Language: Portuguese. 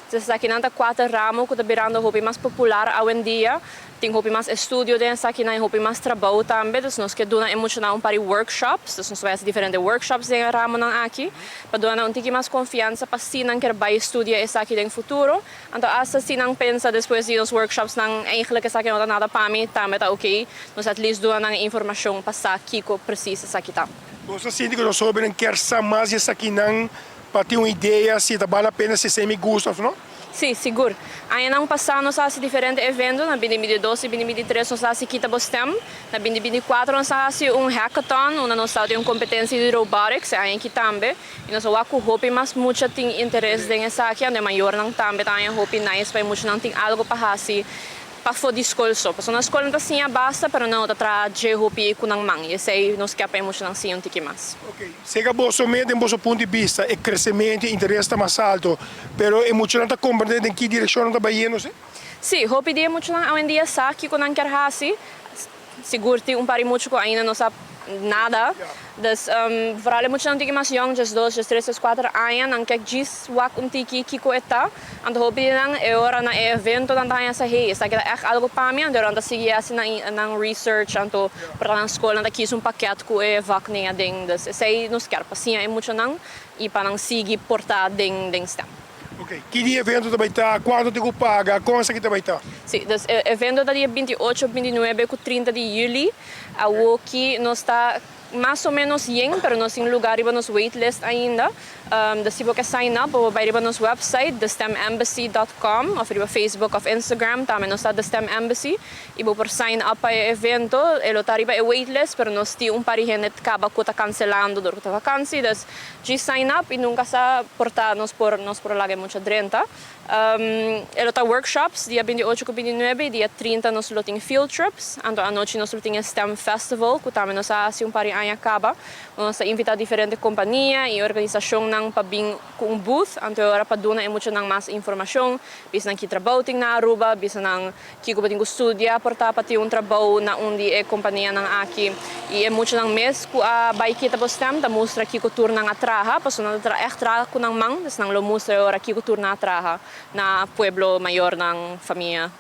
Sa kinanta 4 ramo que birando hopi mais popular hoje em dia. Tem hopi mais estudo dentro sa kinai hopi mais trabalho também. Então nós que dona emocional para workshops, então nós faz diferentes workshops dentro ramo nang aqui, para dona um tiki mais confiança para sinang quer vai estudar essa aqui no futuro. Então asa sinang pensa depois de os workshops nang eigenlijk essa aqui não nada para mim também tá ok. Nós at least dona nang informação para sa kiko precisa sa kita. Você sente que nós sobre quer saber mais essa aqui não para ter uma ideia se vale a pena se semi gosta, não? Sim, seguro. Aí não passamos nós fazemos diferentes eventos, na 2012 e 2013 nós fazemos Kita Bostem, na 2024 nós fazemos hackathon, onde nós temos competência de robotics, aí aqui também, e nós vamos hope mas muito tem interesse nessa aqui, onde maior não também tem hope nice, para muito não tem algo para fazer. Para fora escola só, porque na escola não assim basta, mas não está de hopi com ang mang, e sei nós quer para muito não sim um tique mais. Ok, chega somente em vosso ponto de vista, o crescimento, o interesse está mais alto, pero é muito não está compreendendo em que direção está indo, sim? Sim, hopi dia muito não hoje em dia sabe que não quer fazer, seguro tem pari muito que ainda não sabe nada. Dus vooral moet je dan mas jong, just 2, just 3, just 4 anos, dan kijk jis wak tiki kiko eta, en dan hoop je dan ora na evento dan tayo sa hey, sa kita echt algo pa mi, dan dan sige asi nang research anto para na school dan kies paket ko vak niya ding, dus say nos quer pasinha é muito nang e para nang sige portar ding stem. Ok, que dia evento também está, quanto te paga, como essa aqui também está? Sim, dus evento da dia 28, 29 e 30 de julho, a Woki nos está mais ou menos yen, pero nós em lugar iba nos waitlist ainda. Se você sign up, vai iba nos website thestemembassy.com, of iba Facebook of Instagram, também nós está The STEM Embassy. Iba por sign up para o evento, ele está iba waitlist, pero nós tem pari gente que acaba com cancelando durante a vacância, dus de sign up e nunca sa portar nos por lá muito drenta. Ele está workshops, dia 28 e 29, dia 30 nós tem field trips, então à noite nós tem STEM Festival, que também nós fazemos pari aí acaba, nós invitamos diferentes companhias e organizações nang pabing com booth, então agora para donar muito nang mais informação, bisa nang trabalho na Aruba, bisa nang kiko pati estudar, portar pati trabalho na onde é companhia nang aqui e é muito nang mês que a bike kita postam, ta mostra kiko tour nang atraha, paso na traha ko nang mang, des nang lo mostra agora kiko tour na atraha na pueblo maior ng família.